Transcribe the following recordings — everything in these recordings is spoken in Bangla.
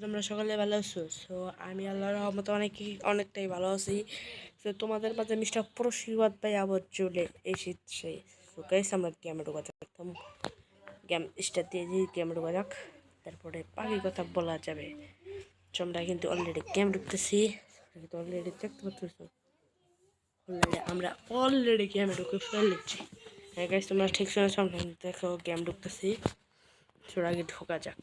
তোমরা সকালে ভালো আছো? সো আমি আল্লাহর রহমতে অনেকটাই ভালো আছি। তো তোমাদের মাঝে মিস্টার প্রশিবাদ ভাই আবার চলে এসেছে। তো গাইস আমরা গেমে ঢোকা যাক, গেম স্টার্ট দিয়ে দিই, গেমে ঢোকা যাক, তারপরে বাকি কথা বলা যাবে। আমরা কিন্তু অলরেডি গেম ঢুকতেছি, অলরেডি দেখতে পাচ্ছ, আমরা অলরেডি গেমে ঢুকে ফেলেছি। হ্যাঁ গাইস তোমরা ঠিক শুনেছ, আমরা দেখো গেম ঢুকতেছি। তোর আগে ঢোকা যাক।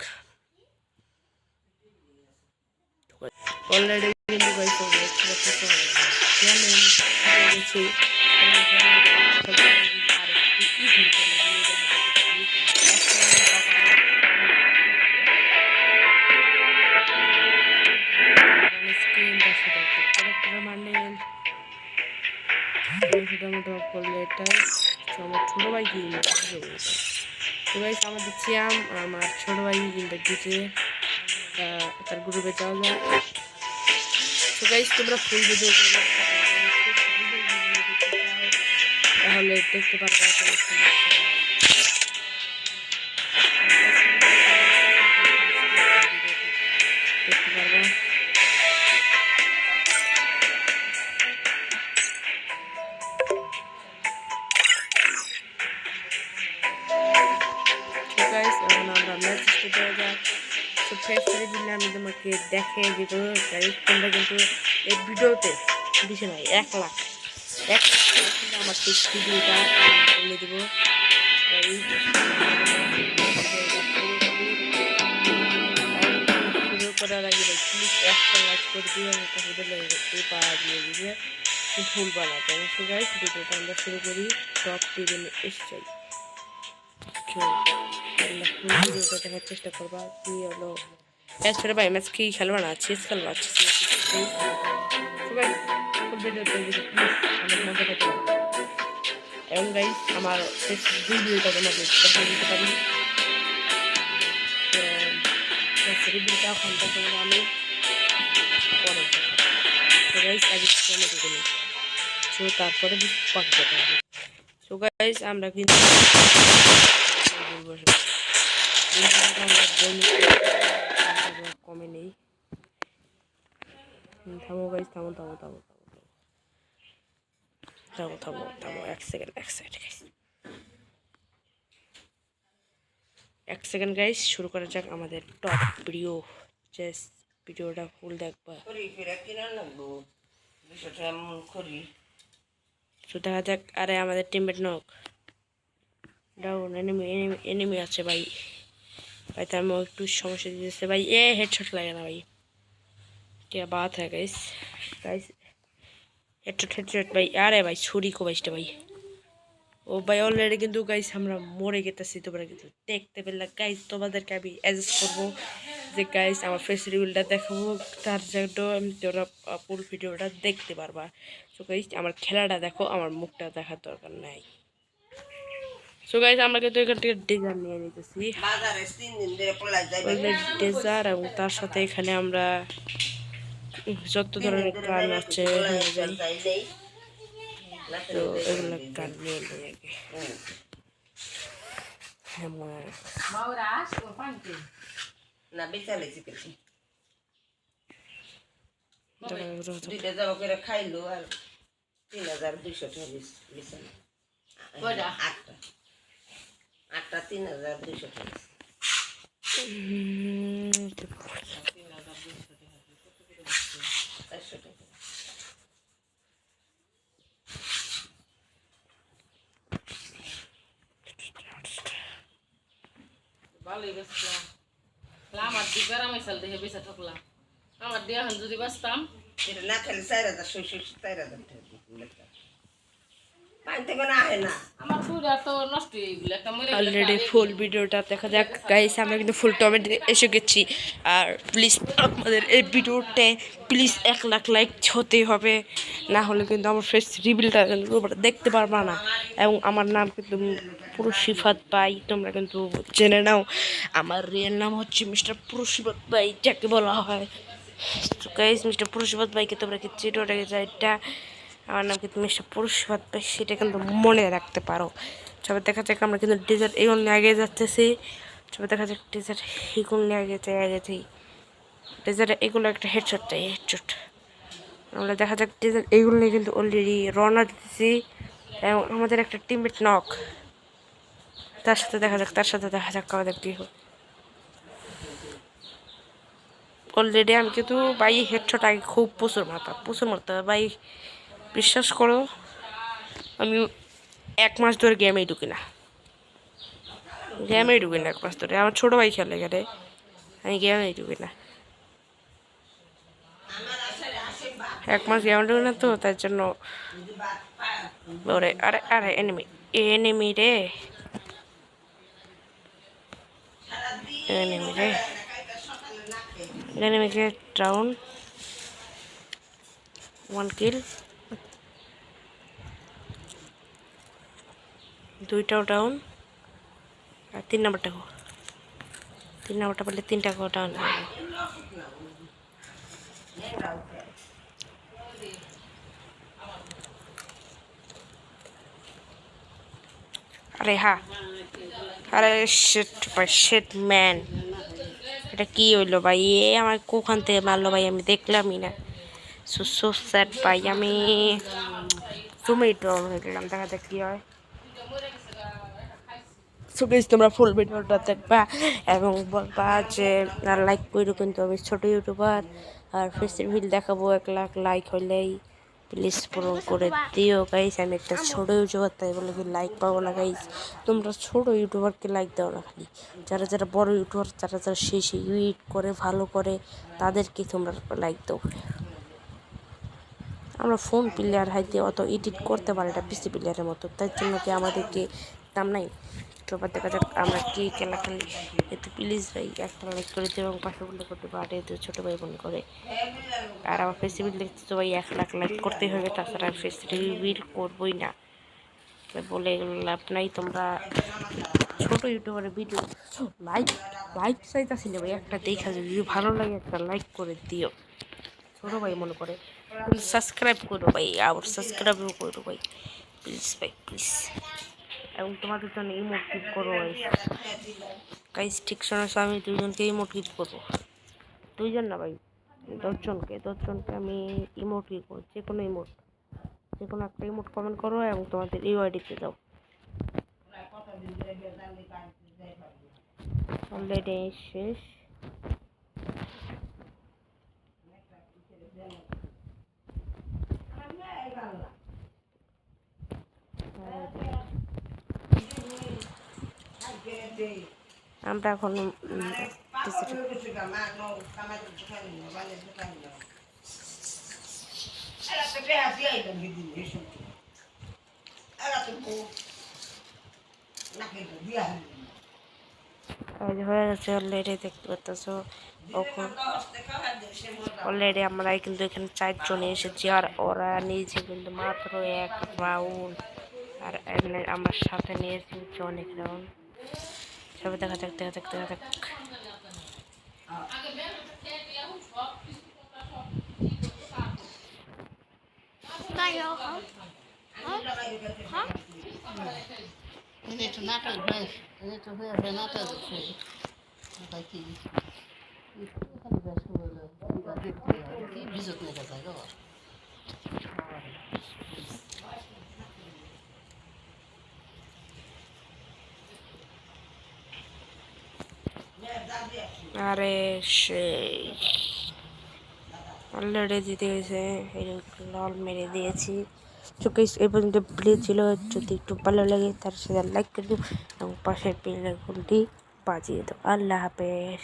অলরেডি কিন্তু গাইস গেছি আমার ছোট ভাই কিনবে, আমার দিচ্ছি আমার ছোট ভাই কিনবে দিচ্ছে, তার গ্রুপে যাওয়া যায়। তো গাইস তোমরা ফুল ভিডিও তাহলে দেখতে পারবে, দেখতে পারবে। এখন আমরা ম্যাচটা দেওয়া যাক। তো ফেসবুকে দিলে আমি তোমাকে দেখে দিব। তোমরা কিন্তু এই ভিডিওতে দিছে নাই 1 লাখ আমার শেষ ভিডিওটা বলে দেবো। শুরু করার আগে প্লিজ একটা লাইক করে দিয়ে আমি তাহলে পাওয়া দিয়ে দিবে ফুল বানাতে। সো গাইস ভিডিওটা আমরা শুরু করি। টপ টেবিলে এসে যাই, ভিডিওটা দেখার চেষ্টা করবা। কি হলো ম্যাচ ফেরে ভাই, ম্যাচ কি খেলবা না, চেস খেলবা, এবং গাইস আমার শেষ ভিডিওটা তোমাদের দেখা দিতে পারি। ভিডিওটা এখন তোমরা আমি পরে গাইস আগে দেখে সো তারপরে পাখি কথা হবে। সো গাইস আমরা কিন্তু কমে নেই। থামো গাইস, থামো থামো থামো থামো থামো থামো, এক সেকেন্ড গাইস, এক সেকেন্ড গাইস। শুরু করা যাক আমাদের টপ ভিডিও। জাস্ট ভিডিওটা ফুল দেখবা। তো দেখা যাক। আরে আমাদের টিমমেট নক ডাউন, এনিমি আছে ভাই। ভাই তার একটু সমস্যা দিতেছে ভাই। হেডশট লাগে না ভাই, क्या बात है गाइस हेडशॉट भाई। আরে ভাই ছুরি কো বাইসটা ভাই। ও ভাই অলরেডি কিন্তু গাইস আমরা মরে গেতেছি। তোমরা কিন্তু দেখতে পেলে গাইস, তোমাদেরকে আমি অ্যাডজাস্ট করবো যে গাইস আমার ফেস রিভিলটা দেখাবো, তার জন্য তোমরা ফুল ভিডিওটা দেখতে পারবা। সো গাইস আমার খেলাটা দেখো, আমার মুখটা দেখার দরকার নাই। সো গাইস আমরা কিন্তু এখান থেকে ডেজার নিয়ে নিতেছি, ডেজার, এবং তার সাথে এখানে আমরা যত ধরনের গান আছে তো এগুলো গান নিয়ে নিই আগে। খাইলো আর 3200 আটটা 3200 টাকা। ভালোই বেচলাম। আমার দিকে আমি সাল দেখে বেচা ঠকলাম। আমার দিয়ে এখন যদি বাঁচতাম এটা না খেলে 4000 4000 অলরেডি ফুল ভিডিওটা দেখা যাক গাইস। আমরা কিন্তু ফুল টমেটো এসে গেছি। আর প্লিজ আমাদের এই ভিডিওতে প্লিজ 1 লাখ লাইক হতে হবে, না হলে কিন্তু আমার ফেস রিভিলটা দেখতে পারবা না। এবং আমার নাম কিন্তু পুরো সিফাত ভাই, তোমরা কিন্তু জেনে নাও। আমার রিয়েল নাম হচ্ছে মিস্টার পুরুষিবত ভাই, যাকে বলা হয়। তো গাইস মিস্টার পুরুষিবত ভাইকে তোমরা কি চিটোটাকে এটা আমার নাম কিন্তু মিস্টার পুরুষিবত ভাই, সেটা কিন্তু মনে রাখতে পারো। সবাই দেখা যাক আমরা কিন্তু ডেজার্ট এগুলো নিয়ে আগে যাচ্তেছি। সবাই দেখা যাক ডেজার্ট এগুলো নিয়ে আগে যাই। ডেজার্ট এগুলো একটা হেডশট চাই, হেডশট। আমরা দেখা যাক ডেজার্ট এইগুলো নিয়ে কিন্তু অলরেডি রওনা দিতেছি, এবং আমাদের একটা টিমমেট নক, তার সাথে দেখা যাক আমাদের কি হয়। অলরেডি আমি কিন্তু ভাই হেডশট আগে খুব প্রচুর মারতে হবে ভাই, বিশ্বাস করো আমি 1 মাস ধরে গেমেই ঢুকি না, 1 মাস ধরে। আমার ছোটো ভাই খেলে গেলে, আমি গেমেই ঢুকি না, 1 মাস গেমে ঢুকি না, তো তার জন্য ওরে আরে আরে এনিমি রে, এনিমি রে, এনিমিকে ডাউন, 1 কিল, 2টাও ডাউন, আর 3 নাম্বারটা পারলে 3টাকেও ডাউন। আরে হ্যাঁ, আরে শিট ম্যান, এটা কি হইলো ভাই? আমার কোখান থেকে মারলো ভাই, আমি দেখলামই না। সো স্যাড ভাই, আমি তুমিই ডাউন হয়ে গেলাম, দেখা যাক কি হয়। সো প্লিজ তোমরা ফুল ভিডিওটা দেখবা এবং বলবা যে লাইক করো, কিন্তু আমি ছোটো ইউটিউবার, আর ফেসের ভিল দেখাবো 1 লাখ লাইক হইলেই, প্লিজ পূরণ করে দিও গাইস। আমি একটা ছোটো ইউটিউবার, তাই বলে কি লাইক পাবো না গাইস? তোমরা ছোটো ইউটিউবারকে লাইক দাও না, খালি যারা বড় ইউটিউবার, যারা সেই ইউট করে ভালো করে, তাদেরকে তোমরা লাইক দাও। আমরা ফোন প্লেয়ার হাইতে অত এডিট করতে পারি না পিসি প্লেয়ারের মতো, তাই জন্য কি আমাদেরকে দাম নাই। তো দেখা যাক আমরা কি খেলা খেলি। এতে প্লিজ ভাই একটা লাইক করে দিও এবং পাশে উল্লেখ করতে পারে ছোটো ভাই বোন করে। আর আমার ফেসিবিল দেখতে তো ভাই 1 লাখ লাইক করতে হবে, তাছাড়া ফেস রিভিল করবোই না, বলে লাভ নাই। তোমরা ছোটো ইউটিউবারের ভিডিও লাইক চাইতেছি না ভাই, একটা দেখা যদি ভালো লাগে একটা লাইক করে দিও, ছোটো ভাই মনে করে। সাবস্ক্রাইব করো ভাই, আবার সাবস্ক্রাইবও করো ভাই, প্লিজ ভাই প্লিজ। এবং তোমাদের জন্য ইমোট গিফট করবো গাইস, ঠিক শুনেছো, আমি 2জনকে ইমোট গিফট করবো, 2জন না ভাই, 10জনকে আমি ইমোট গিফট করবো, যে কোনো একটা ইমোট কমেন্ট করো এবং তোমাদের ইউআইডিতে দাও। অলরেডি শেষ। আমরা এখন হয়ে গেছে অলরেডি, দেখতে পাচ্ছ। অলরেডি আমরা কিন্তু এখানে 4জন এসেছি, আর ওরা নিয়েছে কিন্তু মাত্র 1 রাউন্ড, আর আমার সাথে নিয়েছি অনেক রাউন্ড। সবাই দেখা যাক। আরে সেই অলরেডি জিতে গেছে, লল মেরে দিয়েছি। চোখে এই পর্যন্ত ভিডিও ছিল, যদি একটু ভালো লাগে তার সাথে লাইক করে দিও এবং পাশের বেল আইকনটি বাজিয়ে দাও। আল্লাহ হাফেজ।